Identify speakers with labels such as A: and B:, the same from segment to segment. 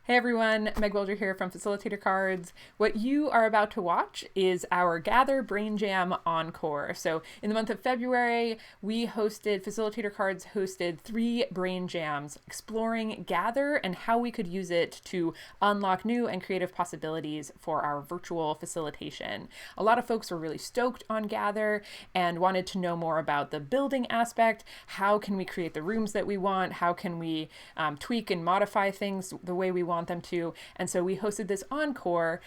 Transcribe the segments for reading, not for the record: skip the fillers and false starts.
A: Hey everyone, Meg Wilder here from Facilitator Cards. What you are about to watch is our Gather Brain Jam Encore. So in the month of February, Facilitator Cards hosted 3 brain jams exploring Gather and how we could use it to unlock new and creative possibilities for our virtual facilitation. A lot of folks were really stoked on Gather and wanted to know more about the building aspect. How can we create the rooms that we want? How can we tweak and modify things the way we want them to? And so we hosted this encore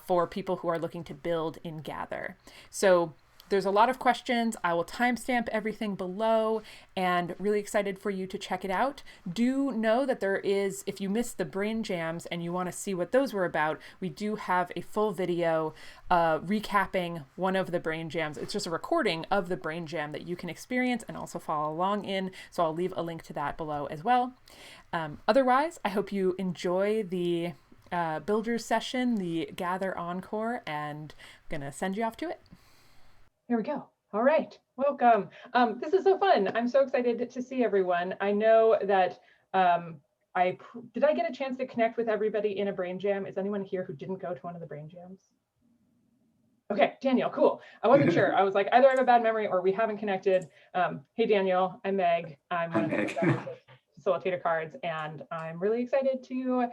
A: for people who are looking to build in Gather. So there's a lot of questions. I will timestamp everything below and really excited for you to check it out. Do know that there is, if you missed the brain jams and you want to see what those were about, we do have a full video recapping one of the brain jams. It's just a recording of the brain jam that you can experience and also follow along in. So I'll leave a link to that below as well. Otherwise, I hope you enjoy the builders session, the Gather Encore, and I'm going to send you off to it.
B: Here we go. All right, welcome. This is so fun. I'm so excited to see everyone. I know that did I get a chance to connect with everybody in a brain jam? Is anyone here who didn't go to one of the brain jams? Okay, Daniel, cool. I wasn't sure. I was like, either I have a bad memory or we haven't connected. Hey, Daniel, I'm Meg. I'm one of the founders of Facilitator Cards, and I'm really excited to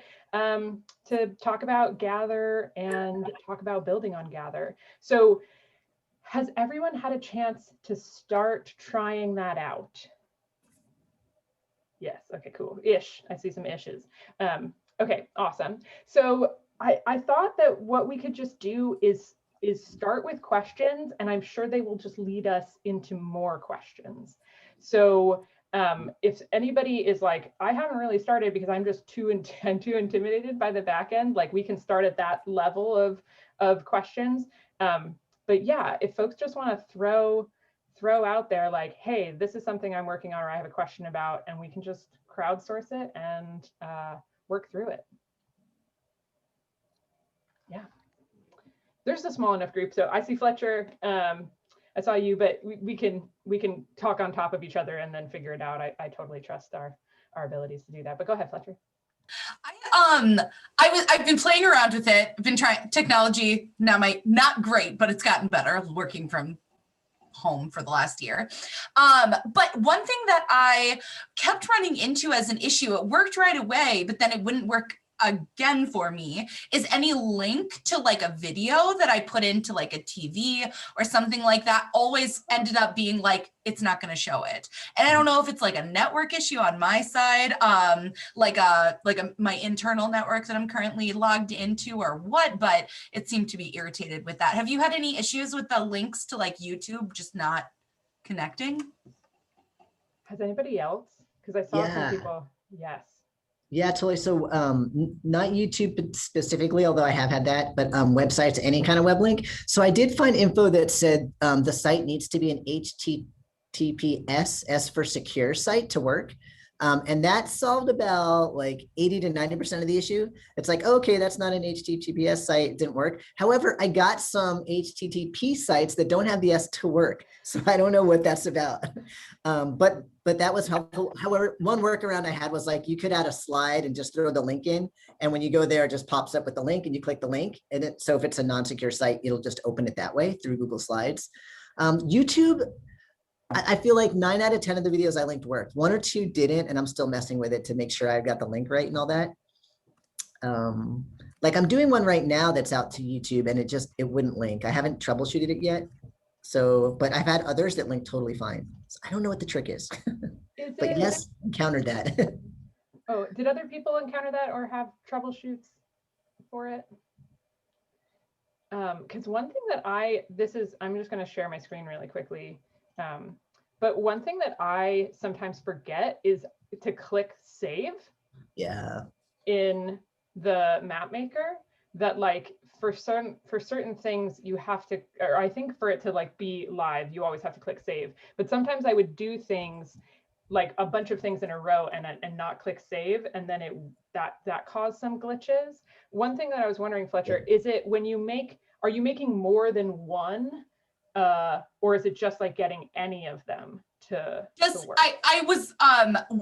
B: talk about Gather and talk about building on Gather. So has everyone had a chance to start trying that out? Yes, okay, cool. Ish, I see some ishes. Okay, awesome. So I thought that what we could just do is start with questions, and I'm sure they will just lead us into more questions. So if anybody is like, I haven't really started because I'm just too intimidated by the back end, like we can start at that level of questions. But yeah, if folks just want to throw out there like, hey, this is something I'm working on or I have a question about, and we can just crowdsource it and work through it. Yeah. There's a small enough group. So I see Fletcher. I saw you, but we can talk on top of each other and then figure it out. I totally trust our abilities to do that. But go ahead, Fletcher.
C: I've been playing around with it. I've been trying technology. Now not great, but it's gotten better working from home for the last year. But one thing that I kept running into as an issue, it worked right away, but then it wouldn't work again for me, is any link to like a video that I put into like a TV or something like that always ended up being like, it's not going to show it. And I don't know if it's like a network issue on my side, my internal network that I'm currently logged into or what, but it seemed to be irritated with that. Have you had any issues with the links to like YouTube just not connecting?
B: Has anybody else? Because I saw some people, yes.
D: Yeah, totally. So not YouTube specifically, although I have had that, but websites, any kind of web link. So I did find info that said the site needs to be an HTTPS, S for secure site to work. And that solved about like 80 to 90% of the issue. It's like, okay, that's not an HTTPS site, it didn't work. However, I got some HTTP sites that don't have the S to work. So I don't know what that's about. But that was helpful. However, one workaround I had was like, you could add a slide and just throw the link in. And when you go there, it just pops up with the link and you click the link. And so if it's a non-secure site, it'll just open it that way through Google Slides. YouTube, I feel like 9 out of 10 of the videos I linked worked. 1 or 2 didn't, and I'm still messing with it to make sure I got the link right and all that. Like I'm doing one right now that's out to YouTube and it wouldn't link. I haven't troubleshooted it yet. So, but I've had others that link totally fine. So I don't know what the trick is. But yes, encountered that.
B: Oh, did other people encounter that or have troubleshoots for it? Because one thing that I'm just going to share my screen really quickly. But one thing that I sometimes forget is to click save.
D: Yeah.
B: In the map maker, that like for certain things you have to, or I think for it to like be live, you always have to click save. But sometimes I would do things like a bunch of things in a row and not click save, and then that caused some glitches. One thing that I was wondering, Fletcher, is it when are you making more than one? Or is it just like getting any of them to work?
C: I was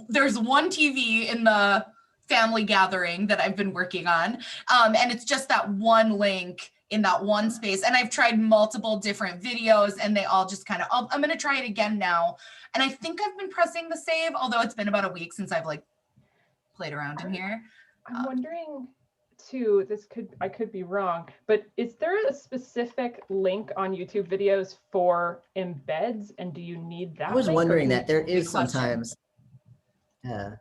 C: there's one TV in the family gathering that I've been working on. And it's just that one link in that one space. And I've tried multiple different videos and they all just kind of, I'm going to try it again now. And I think I've been pressing the save, although it's been about a week since I've like played around in here.
B: I'm wondering too, I could be wrong, but is there a specific link on YouTube videos for embeds? And do you need that?
D: I was
B: link,
D: wondering that there is
C: Good question.
D: sometimes. Yeah.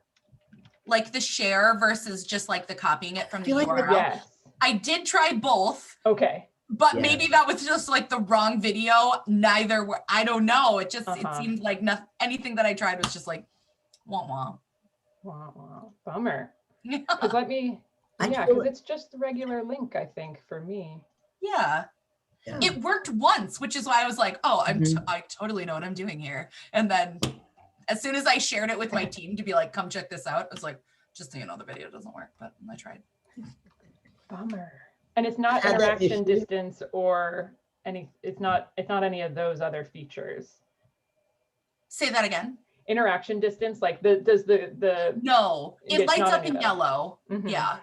C: Like the share versus just like the copying it from the
D: feel like
C: URL.
B: Yes.
C: I did try both.
B: Okay.
C: But
D: Yeah.
C: maybe that was just like the wrong video. Neither were, I don't know. It just, it seemed like anything that I tried was just like, wah wah.
B: Wow. Bummer.
C: Yeah.
B: Because
D: I
B: because it's just the regular link, I think, for me.
C: Yeah.
D: Yeah.
C: It worked once, which is why I was like, oh,
D: Mhm.
C: I totally know what I'm doing here. And then as soon as I shared it with my team to be like, come check this out, I was like, just so you know, the video doesn't work, but I tried.
B: Bummer. And it's not
D: Had that
B: interaction
D: issue.
B: distance or it's not any of those other features.
C: Say that again.
B: Interaction distance, like does the
C: No, it
B: It's
C: lights
B: not
C: up
B: any
C: in
B: of those.
C: yellow.
B: Mhm.
C: Yeah.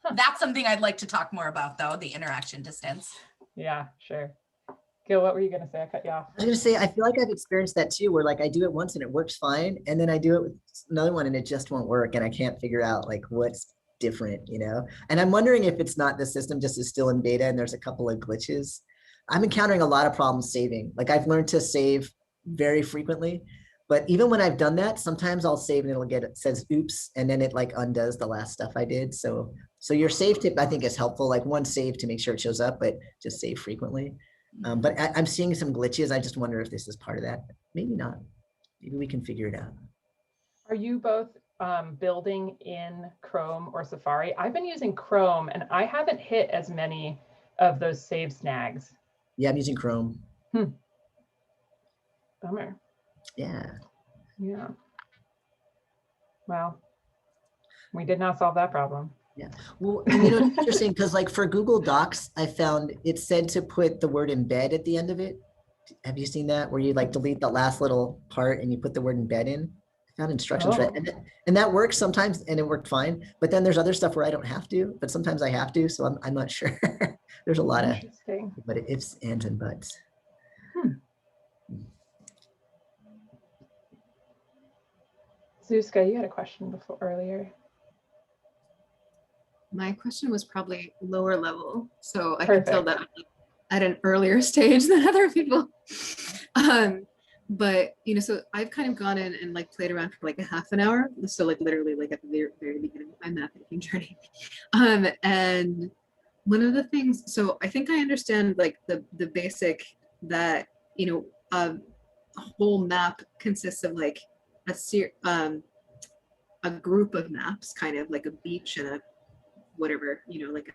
B: Huh.
C: That's something I'd like to talk more about though, the interaction distance.
B: Yeah, sure. Gil, what were you gonna say? I cut you off.
D: I was gonna say, I feel like I've experienced that too, where like I do it once and it works fine, and then I do it with another one and it just won't work, and I can't figure out like what's different, you know? And I'm wondering if it's not the system just is still in beta and there's a couple of glitches. I'm encountering a lot of problems saving. Like I've learned to save very frequently, but even when I've done that, sometimes I'll save and it says oops, and then it like undoes the last stuff I did. So your save tip I think is helpful, like one save to make sure it shows up, but just save frequently. But I'm seeing some glitches. I just wonder if this is part of that. Maybe not. Maybe we can figure it out.
B: Are you both building in Chrome or Safari? I've been using Chrome and I haven't hit as many of those save snags.
D: Yeah, I'm using Chrome.
B: Bummer.
D: Yeah.
B: Yeah. Well, we did not solve that problem.
D: Yeah. Well, and, you know, it's interesting because like for Google Docs, I found it said to put the word embed at the end of it. Have you seen that where you like delete the last little part and you put the word embed in? I found instructions for that. And that works sometimes and it worked fine. But then there's other stuff where I don't have to, but sometimes I have to. So I'm not sure. There's a lot of
B: Interesting.
D: but ifs, ands, and buts.
B: Zuzka, you had a question before earlier.
E: My question was probably lower level, so I
B: Perfect.
E: can tell that I'm like at an earlier stage than other people. But you know, so I've kind of gone in and like played around for like a half an hour, so like literally like at the very, very beginning of my math making journey. And one of the things, so I think I understand like the basic that you know a whole map consists of like a group of maps, kind of like a beach and a whatever, you know, like a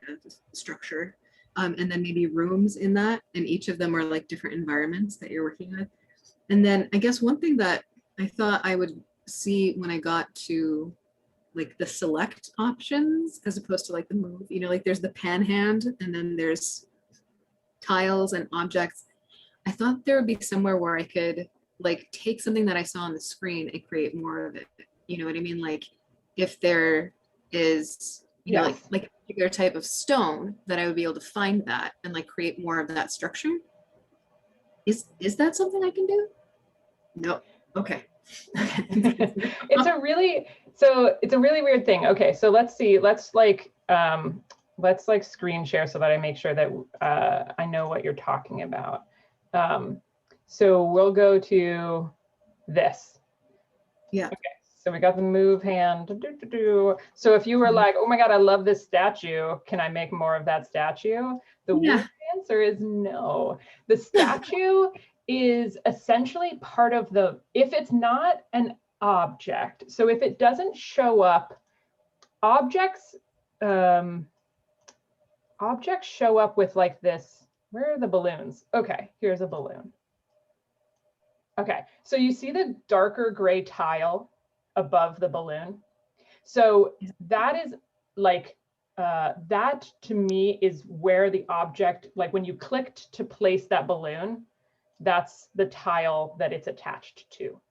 E: structure, and then maybe rooms in that, and each of them are like different environments that you're working with. And then I guess one thing that I thought I would see when I got to like the select options as opposed to like the move, you know, like there's the pan hand and then there's tiles and objects. I thought there would be somewhere where I could like take something that I saw on the screen and create more of it. You know what I mean? Like if there is, you know, like a particular type of stone that I would be able to find that and like create more of that structure. Is that something I can do? No. Okay.
B: It's a really weird thing. Okay, so let's see. Let's like screen share so that I make sure that I know what you're talking about. So we'll go to this.
E: Yeah.
B: Okay. So we got the move hand. So if you were like, oh my God, I love this statue, can I make more of that statue? The weird answer is no. The statue is essentially part of if it's not an object, so if it doesn't show up, objects show up with like this. Where are the balloons? Okay, here's a balloon. Okay, so you see the darker gray tile above the balloon. So that is like, that to me is where the object, like when you clicked to place that balloon, that's the tile that it's attached to.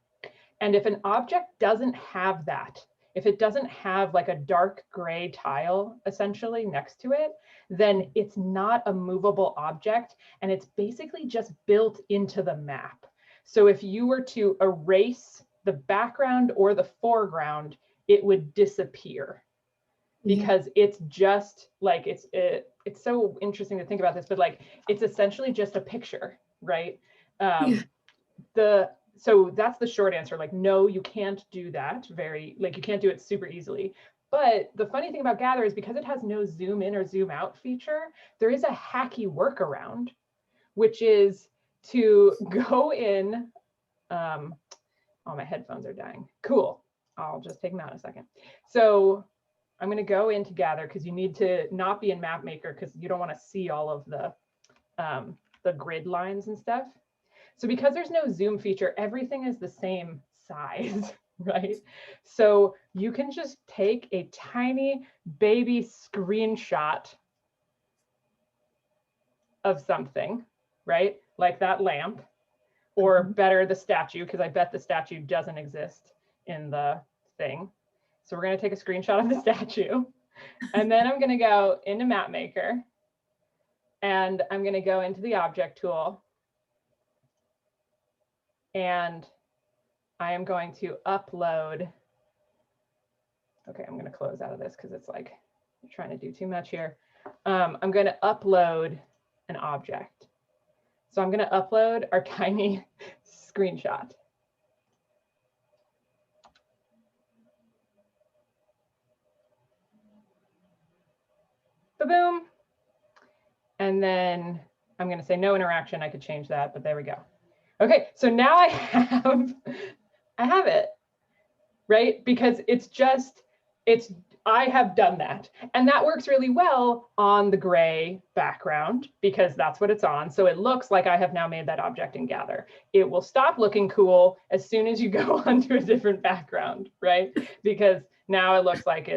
B: And if an object doesn't have that, if it doesn't have like a dark gray tile essentially next to it, then it's not a movable object, and it's basically just built into the map. So if you were to erase the background or the foreground, it would disappear, because it's just like, it's so interesting to think about this, but like, it's essentially just a picture, right? So that's the short answer. Like, no, you can't do that you can't do it super easily. But the funny thing about Gather is because it has no zoom in or zoom out feature, there is a hacky workaround, which is to go in, oh, my headphones are dying. Cool. I'll just take them out in a second. So I'm going to go into Gather, because you need to not be in Map Maker, because you don't want to see all of the grid lines and stuff. So because there's no zoom feature, everything is the same size, right? So you can just take a tiny baby screenshot of something, right? Like that lamp, or better, the statue, because I bet the statue doesn't exist in the thing. So we're going to take a screenshot of the statue, and then I'm going to go into Map Maker, and I'm going to go into the object tool, and I am going to upload. Okay, I'm going to close out of this because it's like I'm trying to do too much here. I'm going to upload an object. So I'm going to upload our tiny screenshot. Ba-boom. And then I'm going to say no interaction. I could change that, but there we go. Okay, so now I have it, right? Because I have done that. And that works really well on the gray background, because that's what it's on. So it looks like I have now made that object in Gather. It will stop looking cool as soon as you go onto a different background, right? Because now it looks like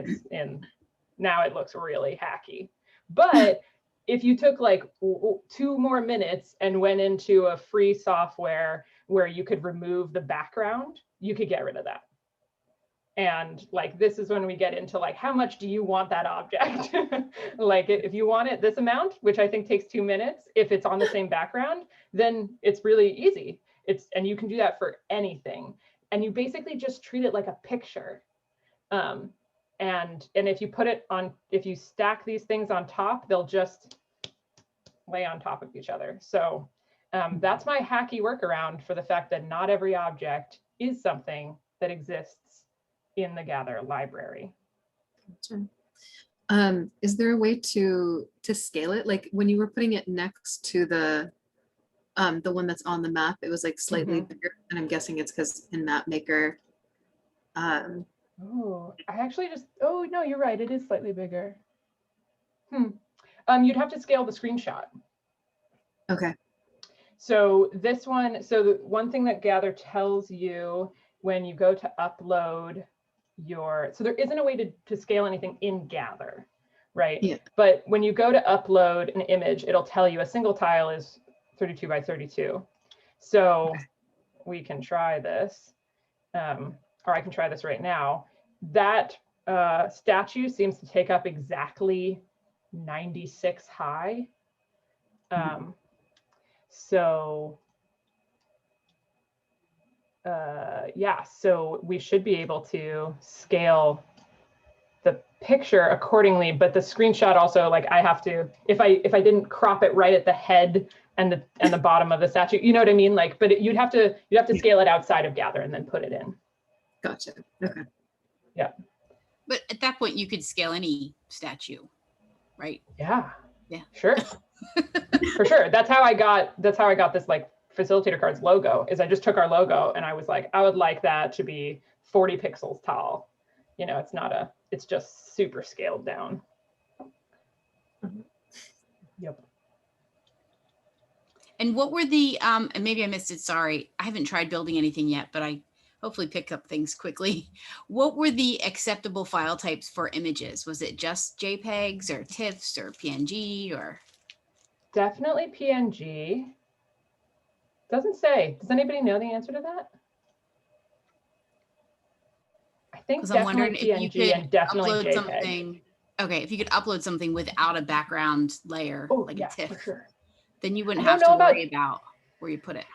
B: now it looks really hacky. But if you took like 2 more minutes and went into a free software where you could remove the background, you could get rid of that. And like, this is when we get into like, how much do you want that object? Like, if you want it this amount, which I think takes 2 minutes, if it's on the same background, then it's really easy. And you can do that for anything. And you basically just treat it like a picture. And if you put it on, if you stack these things on top, they'll just lay on top of each other. So that's my hacky workaround for the fact that not every object is something that exists in the Gather library.
E: Is there a way to scale it? Like when you were putting it next to the one that's on the map, it was like slightly bigger, and I'm guessing it's because in Map Maker.
B: Oh, oh no, you're right. It is slightly bigger. You'd have to scale the screenshot.
E: Okay.
B: So this one, so the one thing that Gather tells you when you go to upload so there isn't a way to scale anything in Gather, right?
E: Yeah.
B: But when you go to upload an image, it'll tell you a single tile is 32 by 32. So we can try this, or I can try this right now. That statue seems to take up exactly 96 high. So yeah, so we should be able to scale the picture accordingly, but the screenshot also, like, I have to, if I didn't crop it right at the head and the bottom of the statue, you know what I mean? Like, but you'd have to scale it outside of Gather and then put it in.
E: Gotcha. Okay.
B: Yeah.
F: But at that point, you could scale any statue, right?
B: Yeah.
F: Yeah.
B: Sure. For sure. That's how I got this like Facilitator Cards logo, is I just took our logo and I was like, I would like that to be 40 pixels tall. You know, it's just super scaled down. Yep.
F: And what were the, and maybe I missed it, sorry, I haven't tried building anything yet, but I hopefully pick up things quickly. What were the acceptable file types for images? Was it just JPEGs or TIFFs or PNG or?
B: Definitely PNG. Doesn't say. Does anybody know the answer to that? I think
F: Because I'm wondering
B: definitely
F: if you
B: PNG
F: could
B: and definitely
F: upload
B: JPEG.
F: something. Okay, if you could upload something without a background layer,
B: Oh,
F: like
B: yeah,
F: a TIFF,
B: for sure.
F: then you wouldn't
B: I
F: have
B: don't
F: to
B: know about-
F: worry about where you put it.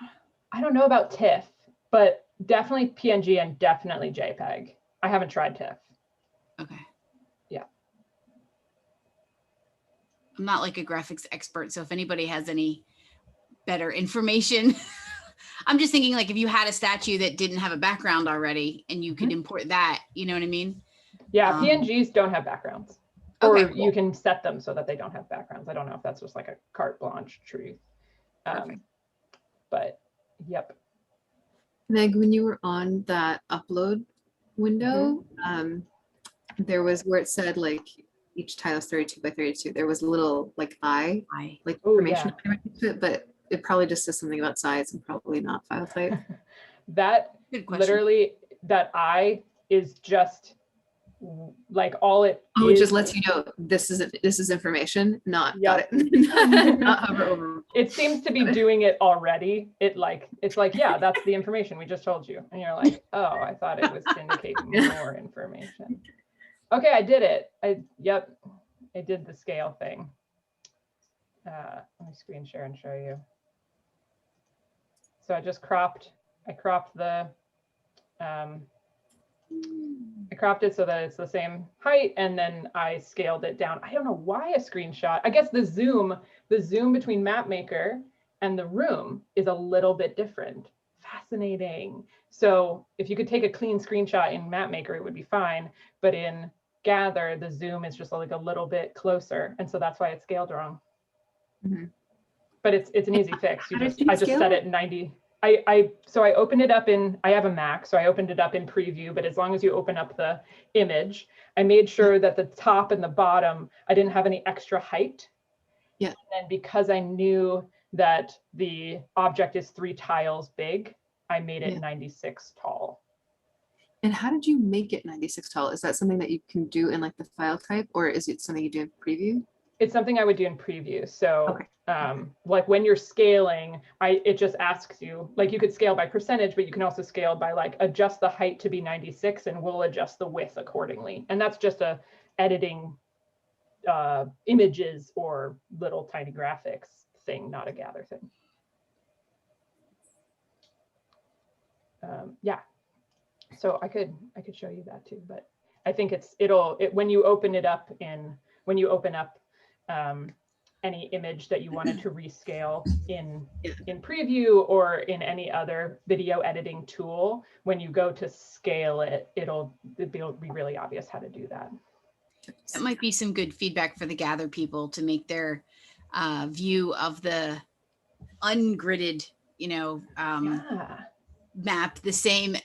B: I don't know about TIFF, but definitely PNG and definitely JPEG. I haven't tried TIFF.
F: Okay.
B: Yeah.
F: I'm not like a graphics expert, so if anybody has any better information, I'm just thinking like if you had a statue that didn't have a background already and you could import that, you know what I mean?
B: Yeah, PNGs don't have backgrounds.
F: Okay,
B: Or you can set them so that they don't have backgrounds. I don't know if that's just like a carte blanche truth.
F: Perfect.
B: But yep.
E: Meg, when you were on that upload window, there was where it said like each tile is 32 by 32. There was a little like
F: I
E: like
B: Oh,
E: information to it, but it probably just says something about size and probably not file type.
B: That
F: good question.
B: literally, that I is just like all it
E: Oh, it
B: is.
E: just lets you know this is information, not
B: Yep.
E: got it. Not hover over.
B: It seems to be doing it already. It's like, yeah, that's the information we just told you. And you're like, oh, I thought it was syndicating more information. Okay, I did it. Yep, I did the scale thing. Let me screen share and show you. So I cropped the, I cropped it so that it's the same height, and then I scaled it down. I don't know why a screenshot. I guess the zoom between MapMaker and the room is a little bit different. Fascinating. So if you could take a clean screenshot in MapMaker, it would be fine. But in Gather, the zoom is just like a little bit closer, and so that's why it's scaled wrong. But it's an easy fix. I just set it 90. So I opened it up in, I have a Mac, so I opened it up in preview, but as long as you open up the image, I made sure that the top and the bottom, I didn't have any extra height.
E: Yeah.
B: And because I knew that the object is 3 tiles big, I made it 96 tall.
E: And how did you make it 96 tall? Is that something that you can do in like the file type, or is it something you do in preview?
B: It's something I would do in preview. So
E: Okay.
B: like when you're scaling, it just asks you, like you could scale by percentage, but you can also scale by like adjust the height to be 96 and we'll adjust the width accordingly. And that's just a editing images or little tiny graphics thing, not a Gather thing. Yeah, so I could show you that too, but I think when you open it up when you open up any image that you wanted to rescale in preview or in any other video editing tool, when you go to scale it, it'll be really obvious how to do that.
F: That might be some good feedback for the Gather people to make their view of the ungridded, map the same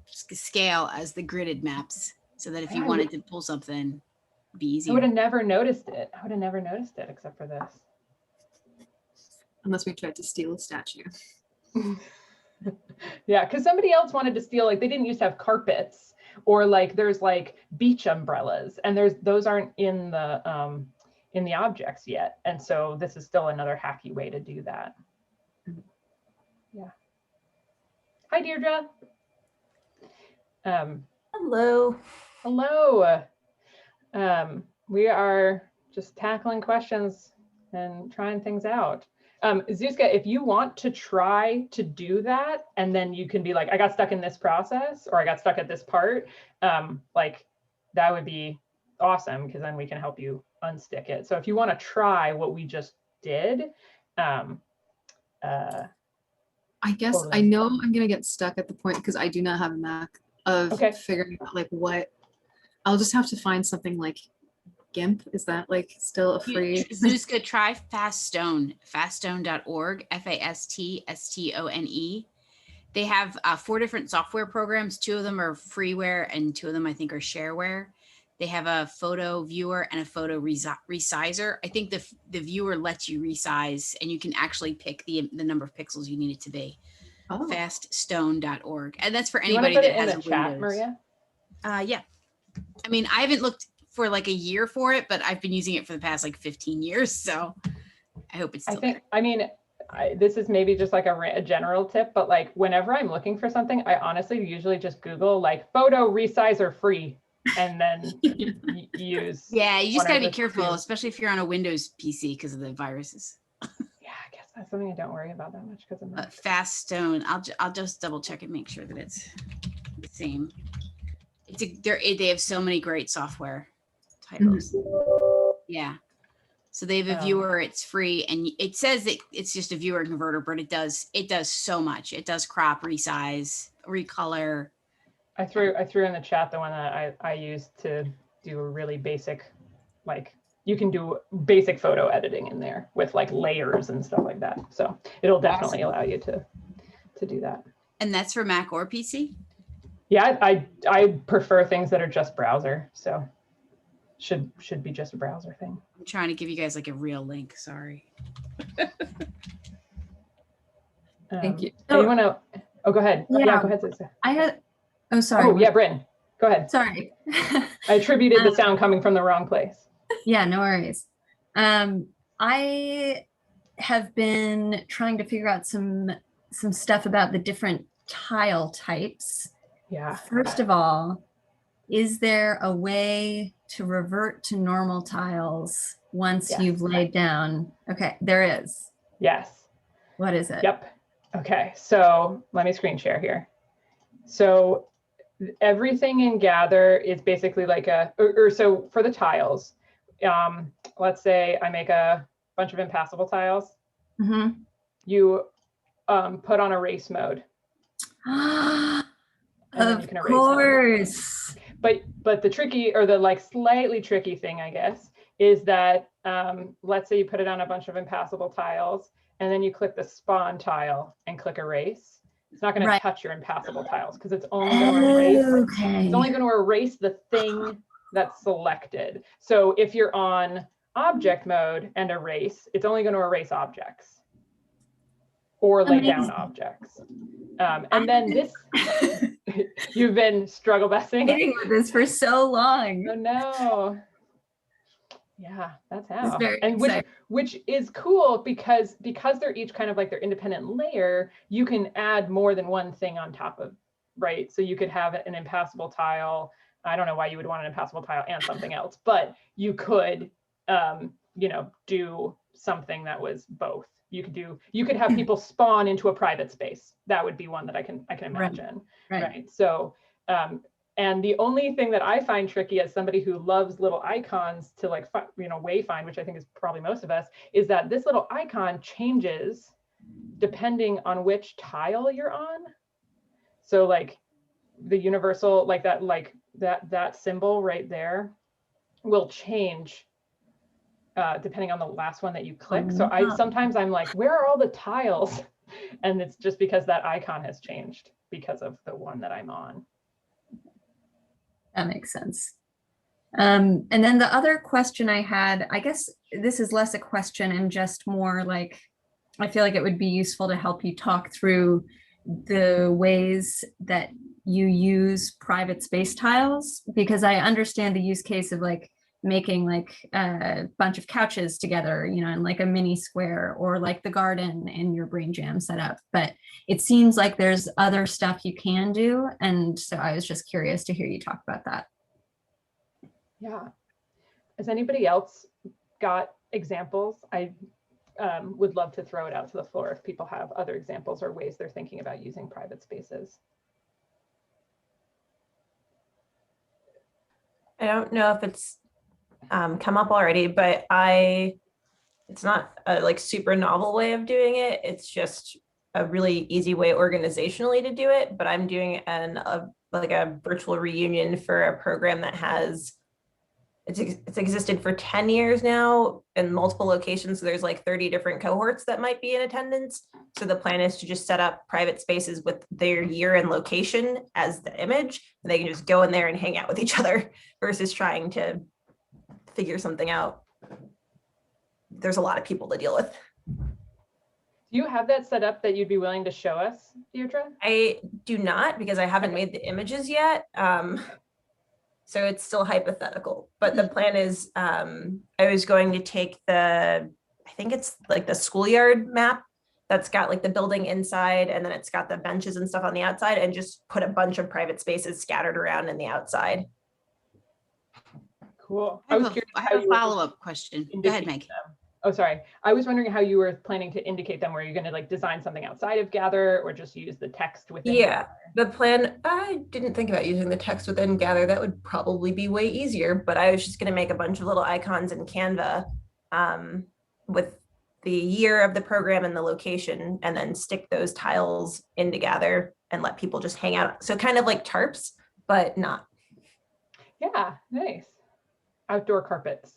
F: scale as the gridded maps, so that if you wanted to pull something, it'd be easier.
B: I would have never noticed it. Except for this.
E: Unless we tried to steal a statue.
B: Yeah, because somebody else wanted to steal, like they didn't used to have carpets, or like there's like beach umbrellas, and those aren't in the objects yet. And so this is still another hacky way to do that. Yeah. Hi, Deirdre.
G: Hello.
B: Hello. We are just tackling questions and trying things out. Zuzka, if you want to try to do that, and then you can be like, I got stuck in this process, or I got stuck at this part, like that would be awesome, because then we can help you unstick it. So if you want to try what we just did,
E: I guess
B: totally.
E: I know I'm gonna get stuck at the point, because I do not have a Mac, of figuring out like what I'll just have to find something like GIMP. Is that like still a free?
F: Zuzka, try Faststone, faststone.org, FASTSTONE. They have 4 different software programs. 2 of them are freeware and 2 of them I think are shareware. They have a photo viewer and a photo resizer. I think the viewer lets you resize, and you can actually pick the number of pixels you need it to be.
E: Oh.
F: Faststone.org. And that's for
B: You
F: anybody
B: put
F: that
B: it in
F: has
B: the
F: a
B: chat,
F: Windows.
B: Maria?
F: Yeah. I mean, I haven't looked for like a year for it, but I've been using it for the past like 15 years. So I hope it's still there.
B: I mean, this is maybe just like a general tip, but like whenever I'm looking for something, I honestly usually just Google like photo resizer free and then use.
F: Yeah, you just
B: one
F: got
B: of
F: to be
B: the
F: careful,
B: two.
F: especially if you're on a Windows PC because of the viruses.
B: Yeah, I guess that's something I don't worry about that much because I'm
F: Fast Stone. I'll just double check and make sure that it's the same. They have so many great software titles. Yeah. So they have a viewer, it's free, and it says that it's just a viewer converter, but it does so much. It does crop, resize, recolor.
B: I threw in the chat the one that I used to do a really basic, like you can do basic photo editing in there with like layers and stuff like that. So it'll definitely allow you to do that.
F: And that's for Mac or PC?
B: Yeah, I prefer things that are just browser. So should be just a browser thing.
F: I'm trying to give you guys like a real link. Sorry.
G: Thank you.
B: Anyone else? Oh, go ahead. Yeah, go ahead, Lisa.
G: I had, oh, sorry.
B: Oh, yeah, Bryn, go ahead.
G: Sorry.
B: I attributed the sound coming from the wrong place.
G: Yeah, no worries. I have been trying to figure out some stuff about the different tile types.
B: Yeah.
G: First of all, is there a way to revert to normal tiles once you've laid down? Okay, there is.
B: Yes.
G: What is it?
B: Yep. Okay, so let me screen share here. So everything in Gather is basically like so for the tiles, let's say I make a bunch of impassable tiles.
G: Mm-hmm.
B: You put on erase mode.
G: Of course.
B: But the tricky, or the like slightly tricky thing, I guess, is that let's say you put it on a bunch of impassable tiles and then you click the spawn tile and click erase. It's not going to touch your impassable tiles because it's only going to erase. It's only going to erase the thing that's selected. So if you're on object mode and erase, it's only going to erase objects or lay down objects. And then this, you've been struggle busting
G: with this for so long.
B: Oh no. Yeah, that's how.
G: And
B: which is cool because they're each kind of like their independent layer, you can add more than one thing on top of, right? So you could have an impassable tile. I don't know why you would want an impassable tile and something else, but you could do something that was both. You could have people spawn into a private space. That would be one that I can imagine. Right. So and the only thing that I find tricky as somebody who loves little icons to like, wayfind, which I think is probably most of us, is that this little icon changes depending on which tile you're on. So like the universal, like that symbol right there will change depending on the last one that you click. So sometimes I'm like, where are all the tiles? And it's just because that icon has changed because of the one that I'm on.
G: That makes sense. And then the other question I had, I guess this is less a question and just more like, I feel like it would be useful to help you talk through the ways that you use private space tiles, because I understand the use case of like making like a bunch of couches together, in like a mini square, or like the garden in your Brain Jam setup. But it seems like there's other stuff you can do. And so I was just curious to hear you talk about that.
B: Yeah. Has anybody else got examples? I would love to throw it out to the floor if people have other examples or ways they're thinking about using private spaces.
H: I don't know if it's come up already, but it's not a like super novel way of doing it. It's just a really easy way organizationally to do it. But I'm doing a virtual reunion for a program that it's existed for 10 years now in multiple locations. So there's like 30 different cohorts that might be in attendance. So the plan is to just set up private spaces with their year and location as the image, and they can just go in there and hang out with each other versus trying to figure something out. There's a lot of people to deal with.
B: Do you have that set up that you'd be willing to show us, Deirdre?
H: I do not, because I haven't made the images yet. So it's still hypothetical, but the plan is I was going to take I think it's like the schoolyard map that's got like the building inside, and then it's got the benches and stuff on the outside, and just put a bunch of private spaces scattered around in the outside.
B: Cool.
F: I
B: was
F: have
B: curious
F: a
B: how you were
F: follow-up question. Go ahead,
B: indicating
F: Meg.
B: them. Oh, sorry. I was wondering how you were planning to indicate them. Were you going to like design something outside of Gather, or just use the text within?
H: Yeah, the plan, I didn't think about using the text within Gather. That would probably be way easier, but I was just going to make a bunch of little icons in Canva with the year of the program and the location, and then stick those tiles into Gather and let people just hang out. So kind of like tarps, but not.
B: Yeah, nice. Outdoor carpets.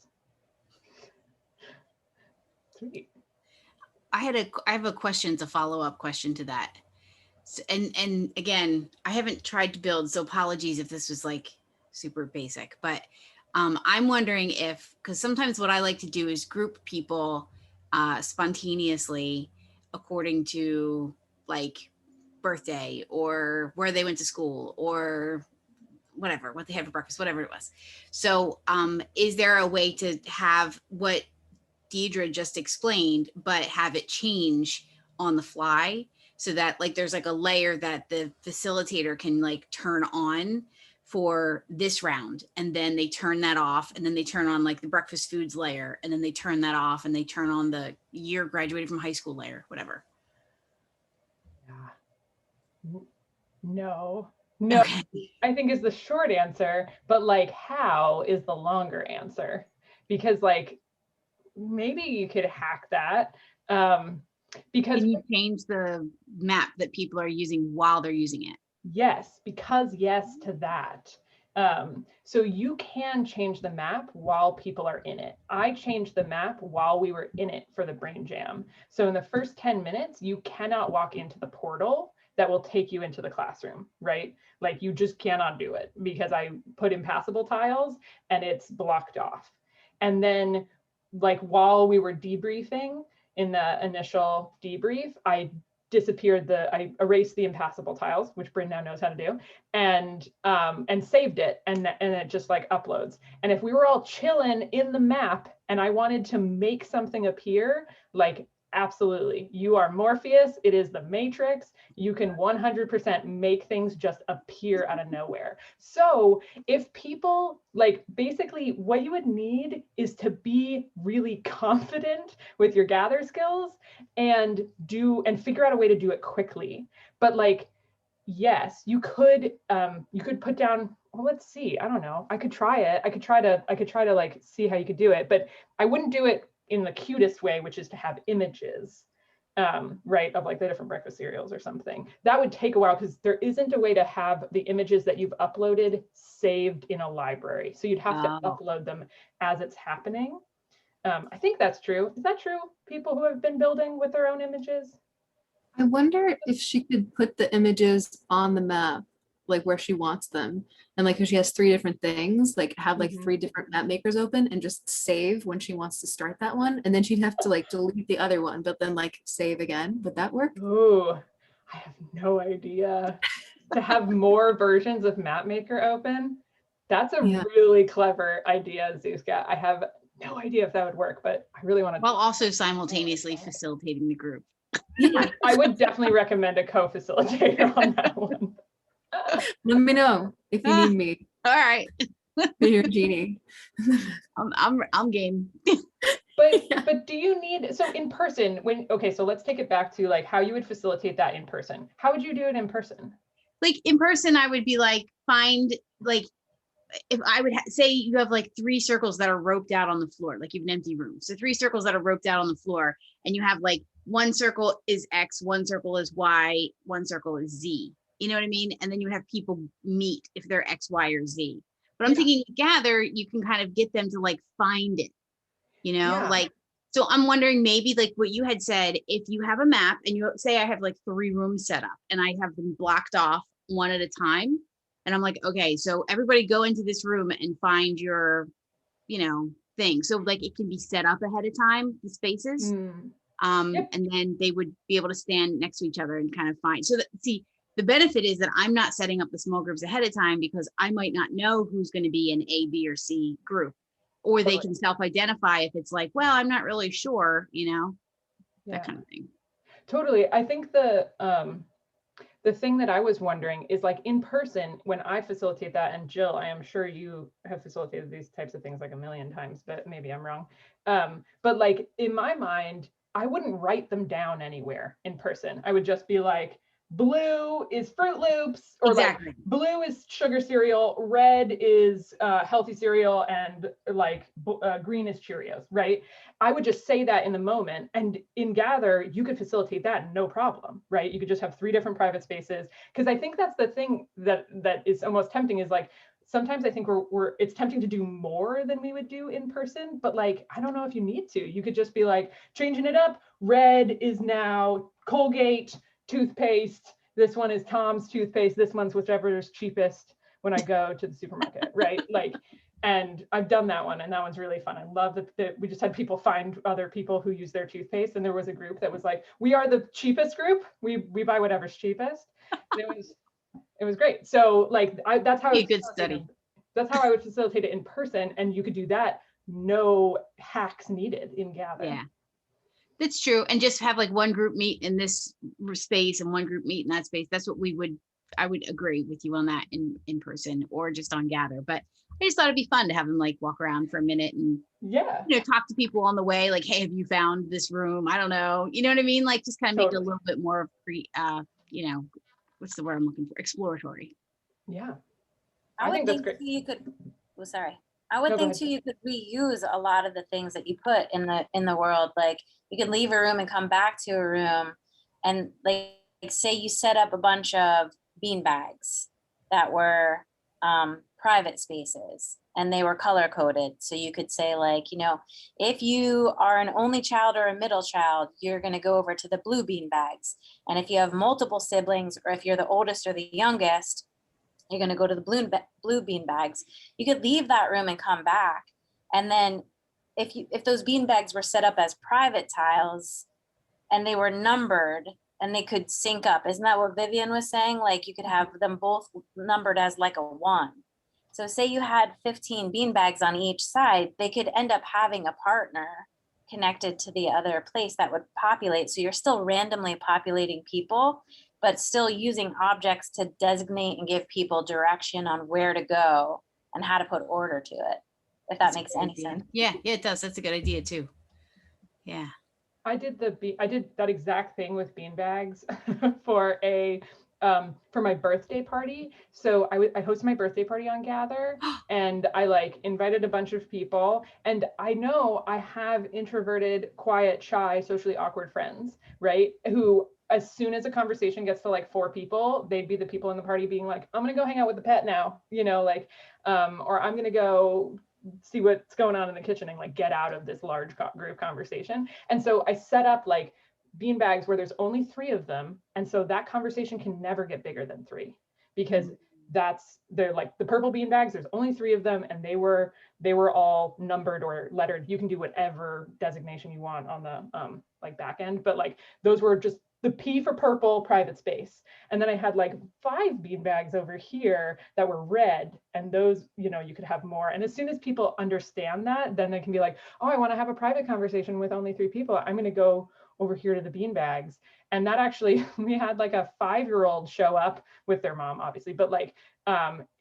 B: Sweet.
F: I have a question, it's a follow-up question to that. And again, I haven't tried to build, so apologies if this was like super basic, but I'm wondering if, because sometimes what I like to do is group people spontaneously according to like birthday or where they went to school or whatever, what they had for breakfast, whatever it was. So is there a way to have what Deidre just explained, but have it change on the fly so that like there's like a layer that the facilitator can like turn on for this round, and then they turn that off, and then they turn on like the breakfast foods layer, and then they turn that off, and they turn on the year graduated from high school layer, whatever.
B: Yeah. No. Okay. I think is the short answer, but like how is the longer answer, because like maybe you could hack that. Because
F: can you change the map that people are using while they're using it?
B: Yes, because yes to that. So you can change the map while people are in it. I changed the map while we were in it for the Brain Jam. So in the first 10 minutes, you cannot walk into the portal that will take you into the classroom, right? Like you just cannot do it because I put impassable tiles and it's blocked off. And then like while we were debriefing in the initial debrief, I erased the impassable tiles, which Bryn now knows how to do, and saved it, and it just like uploads. And if we were all chilling in the map and I wanted to make something appear, like absolutely, you are Morpheus, it is the Matrix, you can 100% make things just appear out of nowhere. So if people like, basically what you would need is to be really confident with your gather skills and figure out a way to do it quickly. But like, yes, you could put down, well, let's see, I don't know, I could try it. I could try to like see how you could do it, but I wouldn't do it in the cutest way, which is to have images, right, of like the different breakfast cereals or something. That would take a while because there isn't a way to have the images that you've uploaded saved in a library. So you'd have to upload them as it's happening. I think that's true. Is that true? People who have been building with their own images?
E: I wonder if she could put the images on the map, like where she wants them. And like if she has 3 different things, like have like 3 different map makers open and just save when she wants to start that one. And then she'd have to like delete the other one, but then like save again. Would that work?
B: Ooh, I have no idea. To have more versions of map maker open, that's a really clever idea, Zuzka. I have no idea if that would work, but I really want to.
F: While also simultaneously facilitating the group.
B: I would definitely recommend a co-facilitator on that one.
E: Let me know if you need me.
F: All right.
E: You're a genie.
F: I'm game.
B: But do you need, so in person, okay, so let's take it back to like how you would facilitate that in person. How would you do it in person?
F: Like in person, I would be like, find like, if I would say you have like 3 circles that are roped out on the floor, like you have an empty room. So 3 circles that are roped out on the floor, and you have like one circle is X, one circle is Y, one circle is Z. You know what I mean? And then you have people meet if they're X, Y, or Z. But I'm thinking gather, you can kind of get them to like find it, you know, like, so I'm wondering maybe like what you had said, if you have a map and you say I have like 3 rooms set up and I have them blocked off one at a time. And I'm like, okay, so everybody go into this room and find your, you know, thing. So like it can be set up ahead of time, the spaces. And then they would be able to stand next to each other and kind of find. So that, see, the benefit is that I'm not setting up the small groups ahead of time because I might not know who's going to be in A, B, or C group. Or they can self-identify if it's like, well, I'm not really sure, you know, that kind of thing.
B: Totally. I think the thing that I was wondering is like in person, when I facilitate that, and Jill, I am sure you have facilitated these types of things like a million times, but maybe I'm wrong. But like in my mind, I wouldn't write them down anywhere in person. I would just be like, blue is Fruit Loops, or
F: Exactly.
B: like blue is sugar cereal, red is healthy cereal, and like green is Cheerios, right? I would just say that in the moment, and in Gather, you could facilitate that no problem, right? You could just have 3 different private spaces, because I think that's the thing that is almost tempting, is like, sometimes I think it's tempting to do more than we would do in person, but like, I don't know if you need to. You could just be like, changing it up, red is now Colgate toothpaste, this one is Tom's toothpaste, this one's whichever is cheapest when I go to the supermarket, right? Like, and I've done that one, and that one's really fun. I love that we just had people find other people who use their toothpaste, and there was a group that was like, we are the cheapest group, we buy whatever's cheapest. And it was great. So like, that's how
F: Be a good study.
B: That's how I would facilitate it in person, and you could do that, no hacks needed in Gather.
F: Yeah, that's true. And just have like one group meet in this space and one group meet in that space. That's what I would agree with you on that in person or just on Gather. But I just thought it'd be fun to have them like walk around for a minute and talk to people on the way. Like, hey, have you found this room? I don't know. You know what I mean? Like, just kind of make it a little bit more what's the word I'm looking for? Exploratory.
B: Yeah.
I: I
B: think
I: would
B: that's
I: think
B: great.
I: you could, I would
B: No, go
I: think
B: ahead.
I: too, you could reuse a lot of the things that you put in the world. Like you could leave a room and come back to a room, and like say you set up a bunch of bean bags that were private spaces and they were color coded. So you could say like, if you are an only child or a middle child, you're going to go over to the blue bean bags. And if you have multiple siblings, or if you're the oldest or the youngest, you're going to go to the blue bean bags. You could leave that room and come back. And then if those bean bags were set up as private tiles and they were numbered and they could sync up, isn't that what Vivian was saying? Like you could have them both numbered as like a 1. So say you had 15 bean bags on each side, they could end up having a partner connected to the other place that would populate. So you're still randomly populating people, but still using objects to designate and give people direction on where to go and how to put order to it, if that makes any sense.
F: Yeah, it does. That's a good idea too. Yeah.
B: I did that exact thing with bean bags for my birthday party. So I hosted my birthday party on Gather, and I like invited a bunch of people, and I know I have introverted, quiet, shy, socially awkward friends, right? Who, as soon as a conversation gets to like 4 people, they'd be the people in the party being like, I'm gonna go hang out with the pet now, or I'm gonna go see what's going on in the kitchen and like get out of this large group conversation. And so I set up like bean bags where there's only 3 of them, and so that conversation can never get bigger than 3, because they're like the purple bean bags, there's only 3 of them, and they were all numbered or lettered. You can do whatever designation you want on the like back end, but like those were just the P for purple private space. And then I had like 5 bean bags over here that were red, and those, you could have more. And as soon as people understand that, then they can be like, oh, I want to have a private conversation with only 3 people. I'm going to go over here to the bean bags. And that actually, we had like a 5-year-old show up with their mom, obviously, but like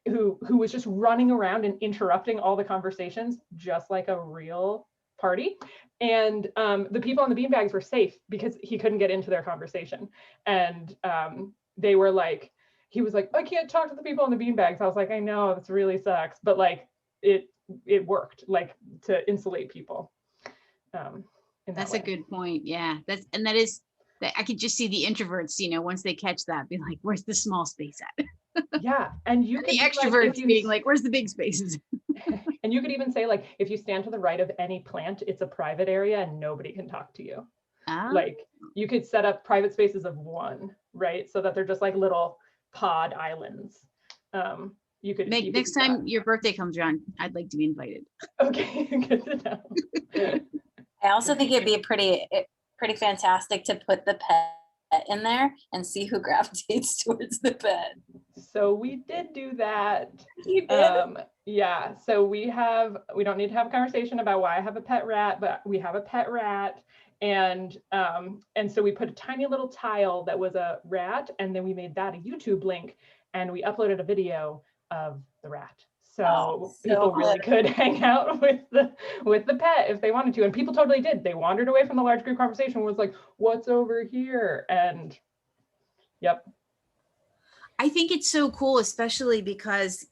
B: who was just running around and interrupting all the conversations, just like a real party. And the people on the beanbags were safe because he couldn't get into their conversation. And they were like, he was like, I can't talk to the people on the beanbags. I was like, I know, this really sucks, but like it worked, like to insulate people.
F: That's a good point. Yeah, that is I could just see the introverts, once they catch that, be like, where's the small space at?
B: Yeah, and you could
F: the extroverts being like, where's the big spaces?
B: And you could even say like, if you stand to the right of any plant, it's a private area and nobody can talk to you. Like you could set up private spaces of 1, right? So that they're just like little pod islands. You could
F: next time your birthday comes around, I'd like to be invited.
B: Okay, good to know.
I: I also think it'd be pretty fantastic to put the pet in there and see who gravitates towards the pet.
B: So we did do that.
I: You did?
B: Yeah, so we don't need to have a conversation about why I have a pet rat, but we have a pet rat. And so we put a tiny little tile that was a rat, and then we made that a YouTube link, and we uploaded a video of the rat. So people really could hang out with the pet if they wanted to. And people totally did. They wandered away from the large group conversation, was like, what's over here? And yep.
F: I think it's so cool, especially because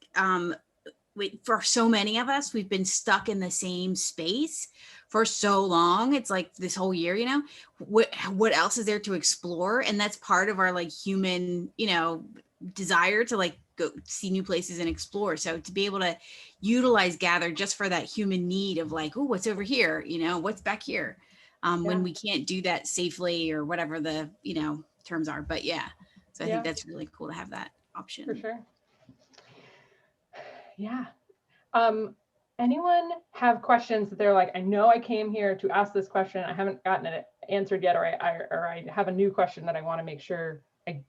F: for so many of us, we've been stuck in the same space for so long. It's like this whole year, you know, what else is there to explore? And that's part of our like human, you know, desire to like go see new places and explore. So to be able to utilize Gather just for that human need of like, oh, what's over here? You know, what's back here? When we can't do that safely or whatever the, you know, terms are. But yeah, so I think that's really cool to have that option.
B: For sure. Yeah. Anyone have questions that they're like, I know I came here to ask this question, I haven't gotten it answered yet, or I have a new question that I want to make sure I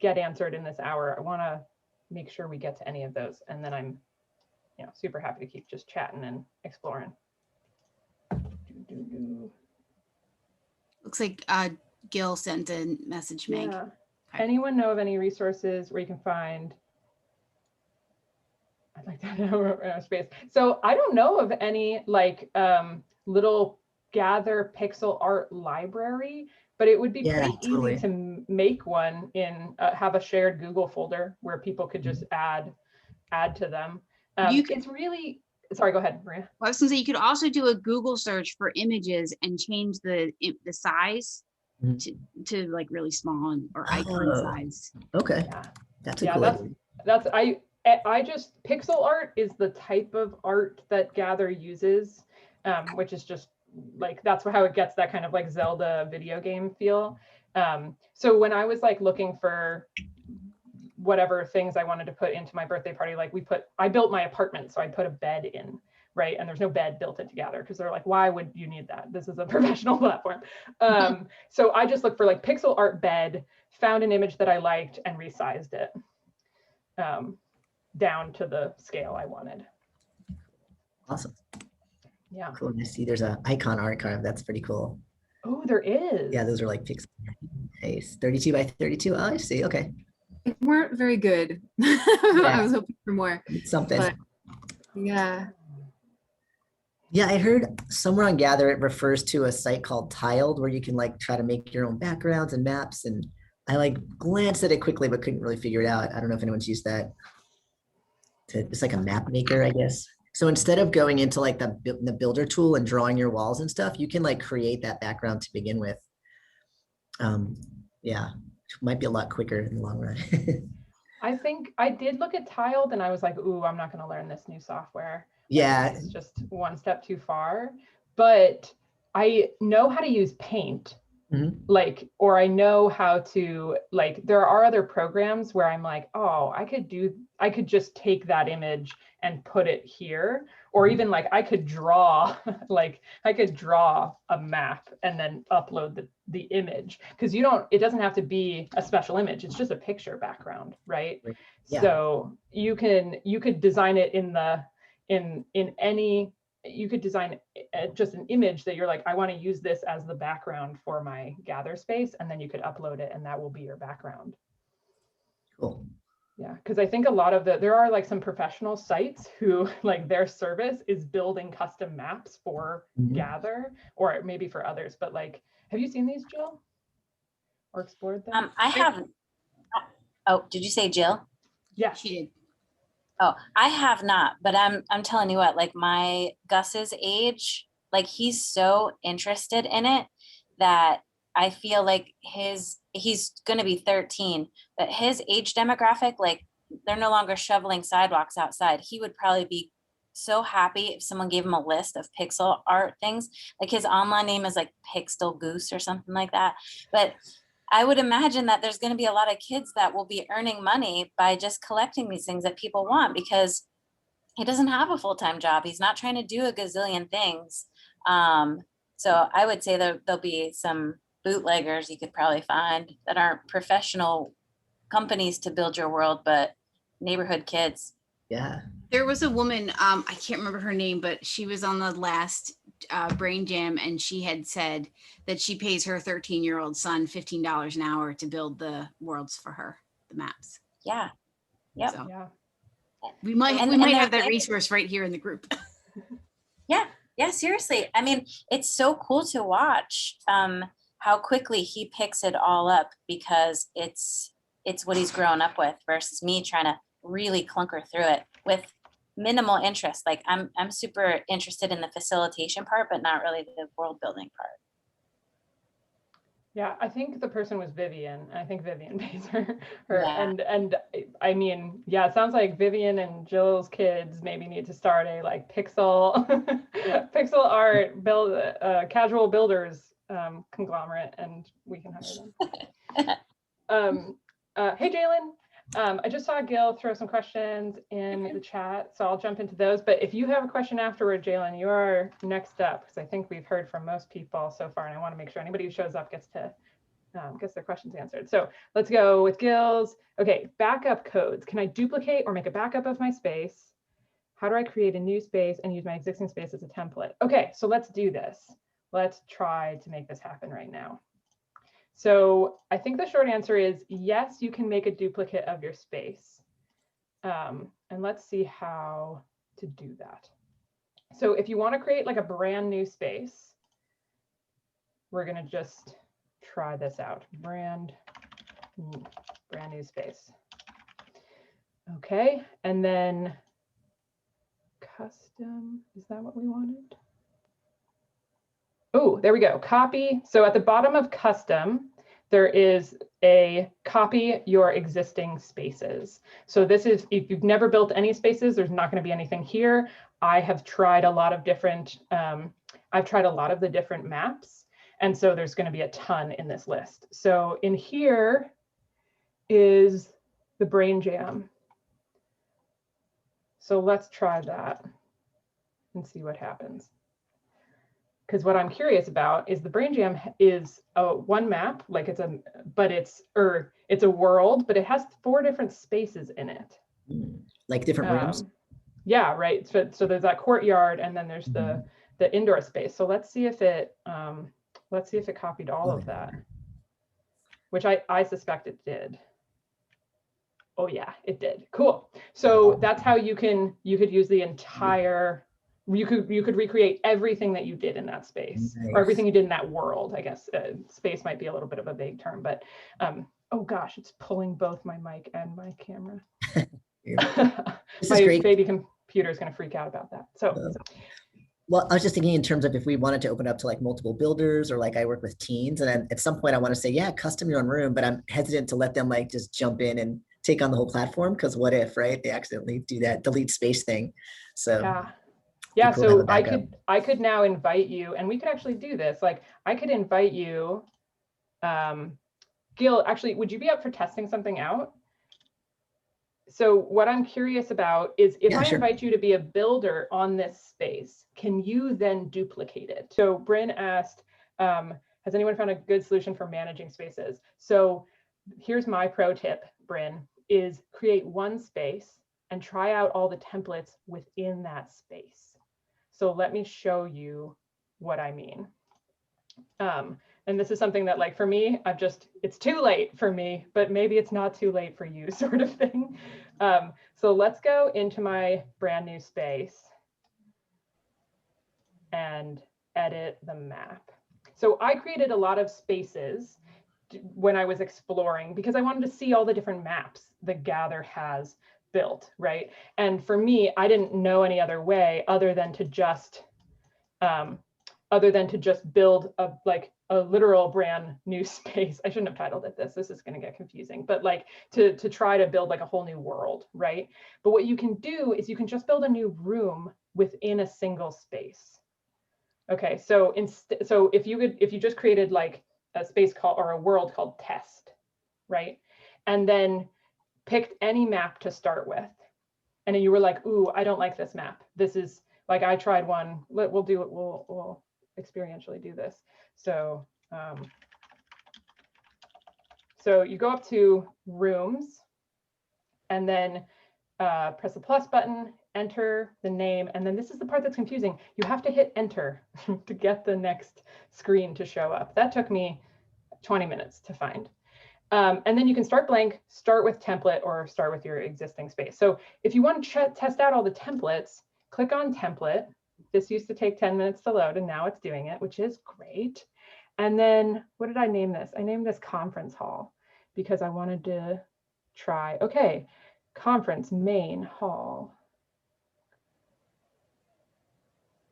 B: get answered in this hour. I want to make sure we get to any of those, and then I'm, you know, super happy to keep just chatting and exploring.
F: Looks like Gil sent a message, Meg.
B: Yeah.
F: Okay.
B: Anyone know of any resources where you can find? I'd like to know space. So I don't know of any like little Gather pixel art library, but it would be pretty easy to make one in have a shared Google folder where people could just add to them. It's really, sorry, go ahead, Maria.
F: Well, I was gonna say you could also do a Google search for images and change the size to like really small or icon size.
D: Okay,
B: yeah.
D: That's a cool idea.
B: That's I just, pixel art is the type of art that Gather uses, which is just like, that's how it gets that kind of like Zelda video game feel. So when I was like looking for whatever things I wanted to put into my birthday party, like I built my apartment, so I put a bed in, right? And there's no bed built into Gather because they're like, why would you need that? This is a professional platform. So I just looked for like pixel art bed, found an image that I liked and resized it. Down to the scale I wanted.
D: Awesome.
B: Yeah.
D: Cool. I see there's an icon archive. That's pretty cool.
B: Oh, there is.
D: Yeah, those are like pixel. Nice. 32 by 32. Oh, I see. Okay.
E: They weren't very good. I was hoping for more.
D: Something.
E: But, yeah.
D: Yeah, I heard somewhere on Gather it refers to a site called Tiled where you can like try to make your own backgrounds and maps. And I like glanced at it quickly, but couldn't really figure it out. I don't know if anyone's used that. It's like a map maker, I guess. So instead of going into like the builder tool and drawing your walls and stuff, you can like create that background to begin with. Yeah, might be a lot quicker in the long run.
B: I think I did look at Tiled and I was like, ooh, I'm not going to learn this new software.
D: Yeah.
B: It's just one step too far. But I know how to use Paint. Like, or I know how to, like, there are other programs where I'm like, oh, I could just take that image and put it here, or even like I could draw, like I could draw a map and then upload the image, because it doesn't have to be a special image, it's just a picture background, right? Yeah. So you could design it in any, you could design just an image that you're like, I want to use this as the background for my Gather space, and then you could upload it and that will be your background.
D: Cool.
B: Yeah, because I think a lot of there are like some professional sites who like their service is building custom maps for Gather, or maybe for others, but like, have you seen these, Jill? Or explored them?
I: I haven't. Oh, did you say Jill?
B: Yeah,
F: she did.
I: Oh, I have not, but I'm telling you what, like my Gus's age, like he's so interested in it that I feel like he's going to be 13, but his age demographic, like they're no longer shoveling sidewalks outside. He would probably be so happy if someone gave him a list of pixel art things. Like his online name is like Pixel Goose or something like that. But I would imagine that there's going to be a lot of kids that will be earning money by just collecting these things that people want, because he doesn't have a full-time job. He's not trying to do a gazillion things. So I would say there'll be some bootleggers you could probably find that aren't professional companies to build your world, but neighborhood kids.
D: Yeah.
F: There was a woman, I can't remember her name, but she was on the last Brain Jam, and she had said that she pays her 13-year-old son $15 an hour to build the worlds for her, the maps.
I: Yeah. Yep.
F: So
B: Yeah.
F: we might
I: And
F: have that
I: way-
F: resource right here in the group.
I: Yeah, seriously. I mean, it's so cool to watch how quickly he picks it all up, because it's what he's grown up with, versus me trying to really clunker through it with minimal interest. Like I'm super interested in the facilitation part, but not really the world building part.
B: Yeah, I think the person was Vivian. I think Vivian pays her.
I: Yeah.
B: And I mean, yeah, it sounds like Vivian and Jill's kids maybe need to start a like pixel pixel art build casual builders conglomerate, and we can hire them. Hey Jalen, I just saw Gil throw some questions in the chat, so I'll jump into those. But if you have a question afterward, Jalen, you are next up, because I think we've heard from most people so far, and I want to make sure anybody who shows up gets their questions answered. So let's go with Gil's. Okay, backup codes. Can I duplicate or make a backup of my space? How do I create a new space and use my existing space as a template? Okay, so let's do this. Let's try to make this happen right now. So I think the short answer is yes, you can make a duplicate of your space. And let's see how to do that. So if you want to create like a brand new space, we're going to just try this out. Brand new space. Okay, and then custom, is that what we wanted? Oh, there we go. Copy. So at the bottom of custom, there is a copy your existing spaces. So this is, if you've never built any spaces, there's not going to be anything here. I have tried a lot of different, I've tried a lot of the different maps. And so there's going to be a ton in this list. So in here is the Brain Jam. So let's try that and see what happens. Because what I'm curious about is the Brain Jam is one map, like it's a world, but it has 4 different spaces in it.
D: Like different rooms?
B: Yeah, right. So there's that courtyard, and then there's the indoor space. So let's see if it copied all of that, which I suspect it did. Oh yeah, it did. Cool. So that's how you could use the entire. You could recreate everything that you did in that space, or everything you did in that world. I guess space might be a little bit of a vague term, but oh gosh, it's pulling both my mic and my camera. My baby computer is going to freak out about that. So.
D: Well, I was just thinking in terms of if we wanted to open up to like multiple builders, or like I work with teens, and then at some point I want to say, yeah, custom your own room, but I'm hesitant to let them like just jump in and take on the whole platform, because what if, right? They accidentally do that delete space thing. So
B: yeah, cool, so I could now invite you, and we could actually do this. Like I could invite you, Gil, actually, would you be up for testing something out? So what I'm curious about is if I invite you to be a builder on this space, can you then duplicate it? So Bryn asked, has anyone found a good solution for managing spaces? So here's my pro tip, Bryn, is create one space and try out all the templates within that space. So let me show you what I mean. And this is something that, like, for me, it's too late for me, but maybe it's not too late for you, sort of thing. So let's go into my brand new space and edit the map. So I created a lot of spaces when I was exploring, because I wanted to see all the different maps that Gather has built, right? And for me, I didn't know any other way other than to just build a literal brand new space. I shouldn't have titled it this. This is going to get confusing, but like to try to build like a whole new world, right? But what you can do is you can just build a new room within a single space. Okay, so if you just created like a space or a world called test, right? And then picked any map to start with, and then you were like, ooh, I don't like this map. This is like, I tried one. We'll experientially do this. So so you go up to rooms, and then press the plus button, enter the name, and then this is the part that's confusing. You have to hit enter to get the next screen to show up. That took me 20 minutes to find. And then you can start blank, start with template, or start with your existing space. So if you want to test out all the templates, click on template. This used to take 10 minutes to load, and now it's doing it, which is great. And then what did I name this? I named this conference hall because I wanted to try, okay, conference main hall.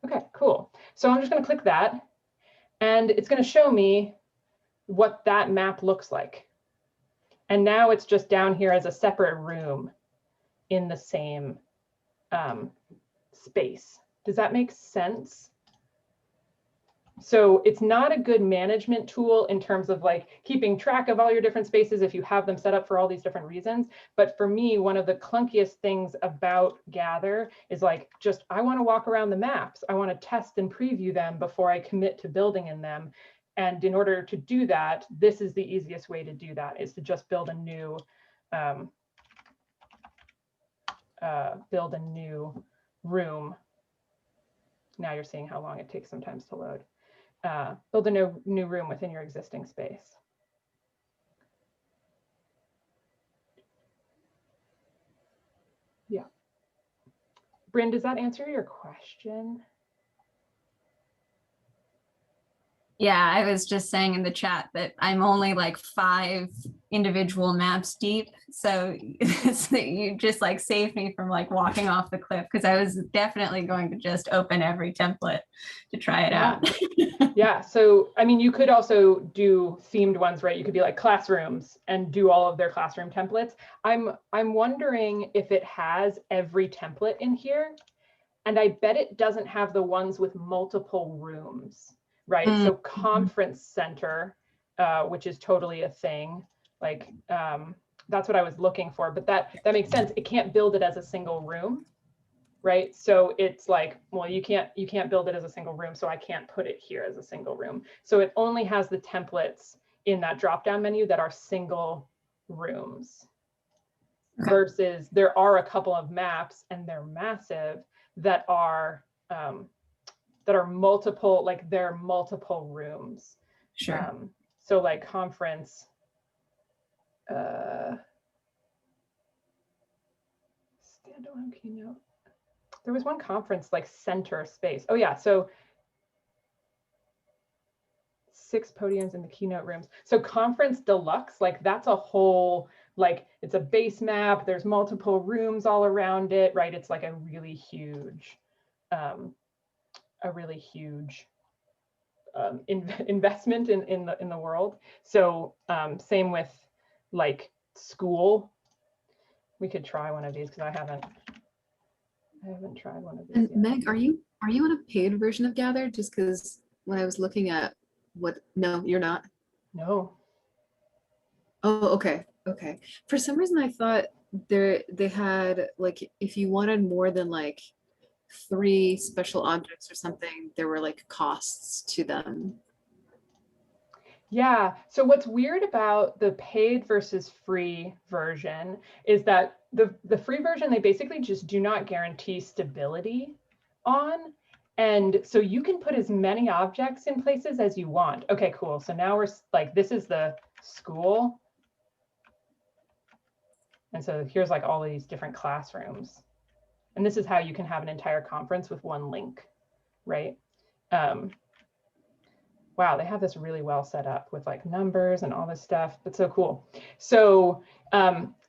B: Okay, cool. So I'm just going to click that, and it's going to show me what that map looks like. And now it's just down here as a separate room in the same space. Does that make sense? So it's not a good management tool in terms of like keeping track of all your different spaces if you have them set up for all these different reasons. But for me, one of the clunkiest things about Gather is like, just, I want to walk around the maps. I want to test and preview them before I commit to building in them. And in order to do that, this is the easiest way to do that, is to just build a new room. Now you're seeing how long it takes sometimes to load. Build a new room within your existing space. Yeah. Bryn, does that answer your question?
G: Yeah, I was just saying in the chat that I'm only like 5 individual maps deep. So you just like saved me from like walking off the cliff, because I was definitely going to just open every template to try it out.
B: Yeah, so I mean, you could also do themed ones, right? You could be like classrooms and do all of their classroom templates. I'm wondering if it has every template in here, and I bet it doesn't have the ones with multiple rooms. Right, so conference center, which is totally a thing. Like that's what I was looking for, but that makes sense. It can't build it as a single room, right? So it's like, well, you can't build it as a single room, so I can't put it here as a single room. So it only has the templates in that drop-down menu that are single rooms. Okay. Versus there are a couple of maps, and they're massive, that are multiple, like they're multiple rooms.
G: Sure.
B: So like conference, standalone keynote. There was one conference like center space. Oh yeah, so 6 podiums in the keynote rooms. So conference deluxe, like that's a whole, like it's a base map. There's multiple rooms all around it, right? It's like a really huge investment in the world. So same with like school. We could try one of these, because I haven't tried one of these.
E: And
B: yet.
E: Meg, are you on a paid version of Gather? Just because when I was looking at no, you're not.
B: No.
E: Oh, okay. For some reason, I thought they had like, if you wanted more than like 3 special objects or something, there were like costs to them.
B: Yeah, so what's weird about the paid versus free version is that the free version, they basically just do not guarantee stability on. And so you can put as many objects in places as you want. Okay, cool. So now we're like, this is the school. And so here's like all of these different classrooms. And this is how you can have an entire conference with one link, right? Wow, they have this really well set up with like numbers and all this stuff. That's so cool. So,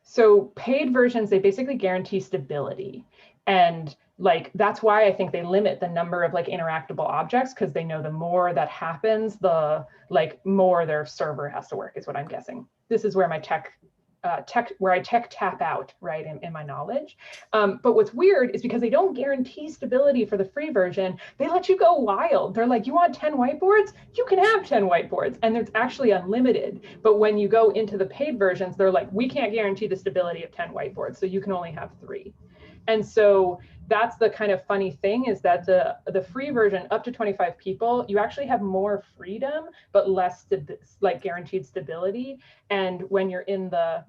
B: so paid versions, they basically guarantee stability. And like, that's why I think they limit the number of like interactable objects, because they know the more that happens, the like more their server has to work, is what I'm guessing. This is where my tech tap out, right, in my knowledge. But what's weird is because they don't guarantee stability for the free version, they let you go wild. They're like, you want 10 whiteboards? You can have 10 whiteboards, and it's actually unlimited. But when you go into the paid versions, they're like, we can't guarantee the stability of 10 whiteboards, so you can only have 3. And so that's the kind of funny thing, is that the free version, up to 25 people, you actually have more freedom, but less like guaranteed stability. And when you're in the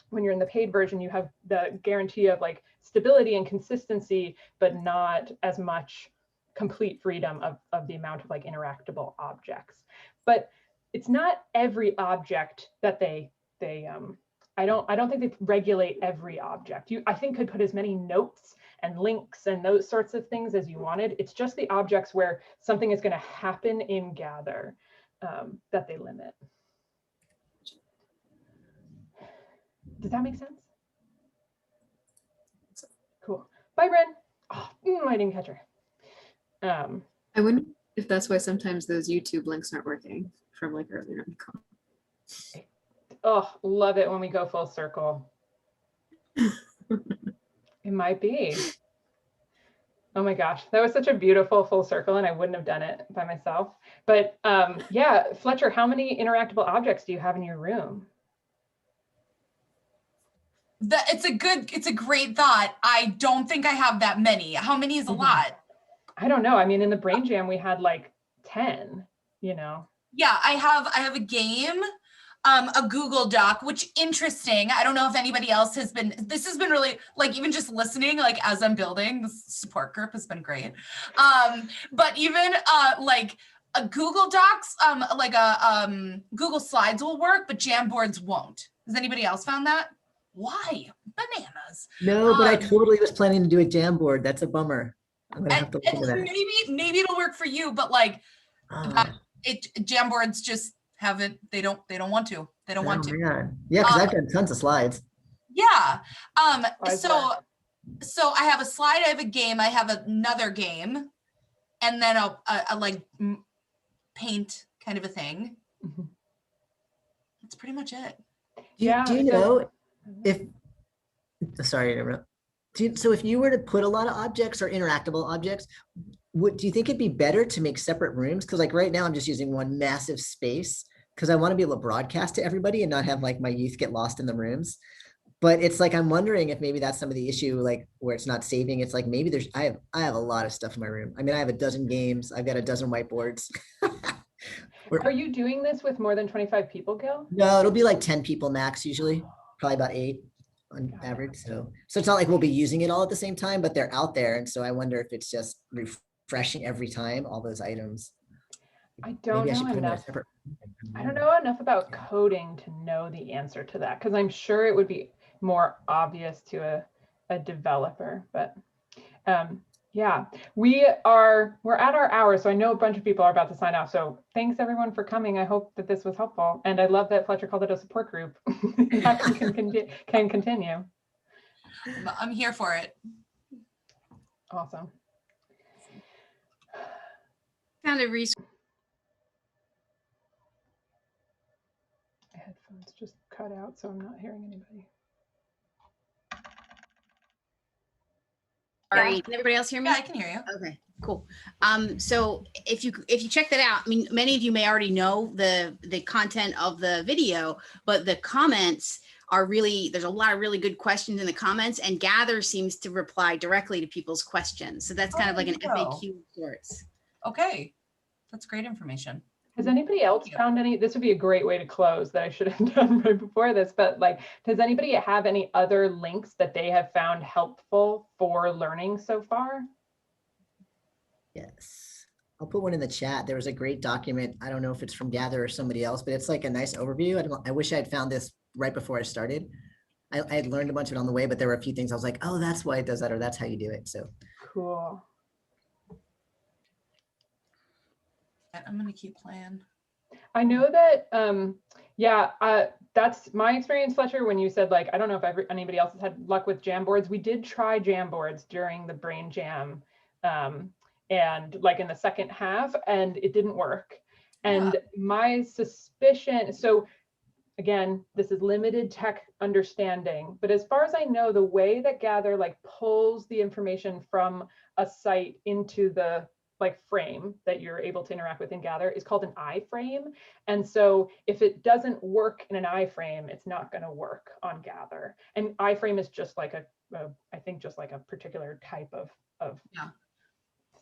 B: when you're in the paid version, you have the guarantee of like stability and consistency, but not as much complete freedom of the amount of like interactable objects. But it's not every object that I don't think they regulate every object. I think could put as many notes and links and those sorts of things as you wanted. It's just the objects where something is going to happen in Gather that they limit. Does that make sense? Cool. Bye, Bren. Oh, I didn't catch her.
E: I wonder if that's why sometimes those YouTube links aren't working from like earlier in the call.
B: Oh, love it when we go full circle. It might be. Oh my gosh, that was such a beautiful full circle, and I wouldn't have done it by myself. But yeah, Fletcher, how many interactable objects do you have in your room?
C: It's a great thought. I don't think I have that many. How many is a lot?
B: I don't know. I mean, in the Brain Jam, we had like 10, you know.
C: Yeah, I have a game, a Google Doc, which interesting. I don't know if anybody else this has been really, like, even just listening, like as I'm building, the support group has been great. But even like a Google Docs, like a Google Slides will work, but Jamboards won't. Has anybody else found that? Why? Bananas.
D: No, but I totally was planning to do a Jamboard. That's a bummer. I'm gonna have to look into that.
C: Maybe it'll work for you, but like Jamboards just haven't. They don't want to. They don't want to.
D: Man. Yeah, because I've done tons of slides.
C: Yeah. So I have a slide. I have a game. I have another game, and then a like paint kind of a thing.
B: Mm-hmm.
C: That's pretty much it.
D: Do you know if? Sorry to interrupt. So if you were to put a lot of objects or interactable objects, do you think it'd be better to make separate rooms? Because like right now I'm just using one massive space because I want to be able to broadcast to everybody and not have like my youth get lost in the rooms. But it's like, I'm wondering if maybe that's some of the issue, like where it's not saving. It's like, maybe I have a lot of stuff in my room. I mean, I have a dozen games. I've got a dozen whiteboards.
B: Are you doing this with more than 25 people, Gil?
D: No, it'll be like 10 people max usually, probably about 8 on average. So it's not like we'll be using it all at the same time, but they're out there. And so I wonder if it's just refreshing every time, all those items.
B: I don't know enough. I don't know enough about coding to know the answer to that, because I'm sure it would be more obvious to a developer. But yeah, we're at our hour, so I know a bunch of people are about to sign off. So thanks everyone for coming. I hope that this was helpful, and I love that Fletcher called it a support group. That can continue.
C: I'm here for it.
B: Awesome.
F: Found a resource.
B: My headphones just cut out, so I'm not hearing anybody.
F: Sorry, can everybody else hear me?
C: Yeah, I can hear you.
F: Okay, cool. So if you check that out, I mean, many of you may already know the content of the video, but the comments are really, there's a lot of really good questions in the comments, and Gather seems to reply directly to people's questions. So that's kind of like an FAQ of sorts.
C: Okay, that's great information.
B: Has anybody else found any, this would be a great way to close that I should have done right before this, but like, does anybody have any other links that they have found helpful for learning so far?
D: Yes, I'll put one in the chat. There was a great document. I don't know if it's from Gather or somebody else, but it's like a nice overview. I wish I had found this right before I started. I had learned a bunch of it on the way, but there were a few things I was like, oh, that's why it does that, or that's how you do it. So
B: cool.
C: I'm gonna keep playing.
B: I know that, that's my experience, Fletcher, when you said like, I don't know if anybody else has had luck with Jamboards. We did try Jamboards during the Brain Jam and like in the second half, and it didn't work. And my suspicion, so again, this is limited tech understanding, but as far as I know, the way that Gather like pulls the information from a site into the like frame that you're able to interact with in Gather is called an iframe. And so if it doesn't work in an iframe, it's not going to work on Gather. And iframe is just like I think just like a particular type of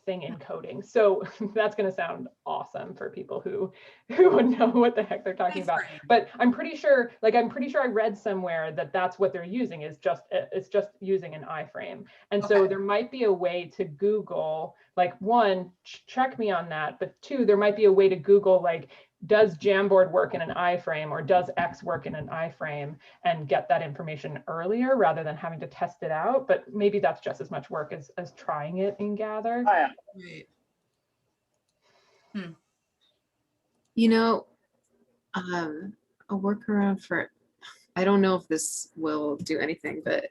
B: thing in coding. So that's going to sound awesome for people who would know what the heck they're talking about. But I'm pretty sure I read somewhere that that's what they're using, is it's just using an iframe. And so there might be a way to Google, like, one, check me on that, but two, there might be a way to Google, like, does Jamboard work in an iframe, or does X work in an iframe, and get that information earlier rather than having to test it out. But maybe that's just as much work as trying it in Gather.
C: Right.
E: You know, a workaround for, I don't know if this will do anything, but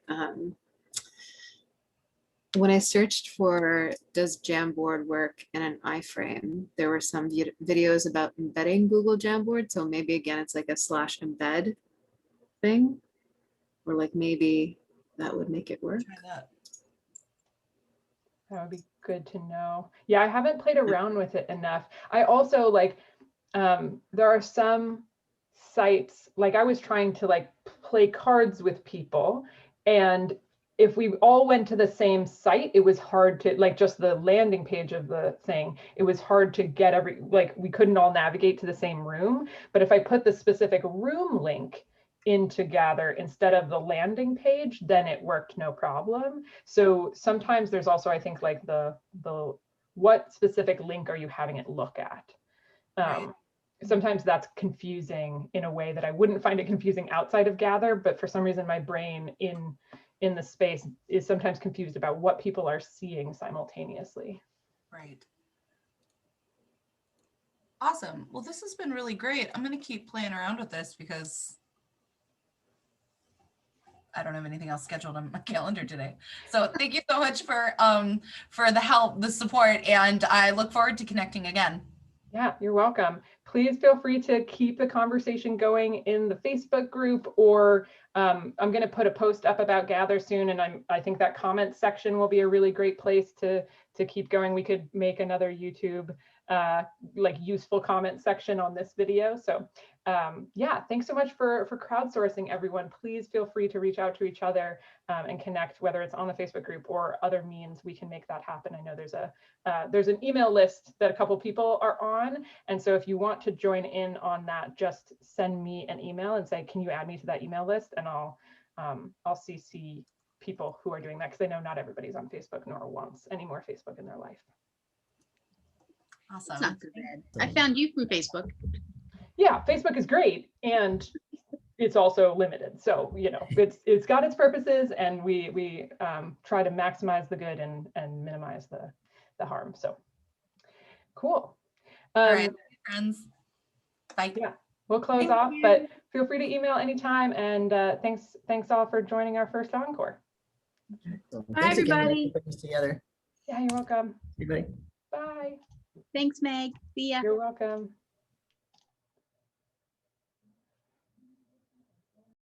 E: when I searched for does Jamboard work in an iframe, there were some videos about embedding Google Jamboard. So maybe again, it's like a /embed thing, or like maybe that would make it work.
B: That would be good to know. Yeah, I haven't played around with it enough. I also like, there are some sites, like I was trying to like play cards with people, and if we all went to the same site, it was hard to, like, just the landing page of the thing, it was hard to get like, we couldn't all navigate to the same room. But if I put the specific room link into Gather instead of the landing page, then it worked no problem. So sometimes there's also, I think, like the what specific link are you having it look at? Sometimes that's confusing in a way that I wouldn't find it confusing outside of Gather, but for some reason my brain in the space is sometimes confused about what people are seeing simultaneously.
C: Right. Awesome. Well, this has been really great. I'm going to keep playing around with this because I don't have anything else scheduled on my calendar today. So thank you so much for the help, the support, and I look forward to connecting again.
B: Yeah, you're welcome. Please feel free to keep the conversation going in the Facebook group, or I'm going to put a post up about Gather soon, and I think that comment section will be a really great place to keep going. We could make another YouTube like useful comment section on this video. So yeah, thanks so much for crowdsourcing, everyone. Please feel free to reach out to each other and connect, whether it's on the Facebook group or other means. We can make that happen. I know there's an email list that a couple people are on, and so if you want to join in on that, just send me an email and say, can you add me to that email list, and I'll CC people who are doing that, because I know not everybody's on Facebook nor wants any more Facebook in their life.
C: Awesome.
F: It's not so bad. I found you from Facebook.
B: Yeah, Facebook is great, and it's also limited. So, you know, it's got its purposes, and we try to maximize the good and minimize the harm. So cool.
C: All right, friends. Bye.
B: Yeah, we'll close off, but feel free to email anytime. And thanks all for joining our first Encore.
G: Bye, everybody.
D: Together.
B: Yeah, you're welcome.
D: Everybody.
B: Bye.
F: Thanks, Meg. See ya.
B: You're welcome.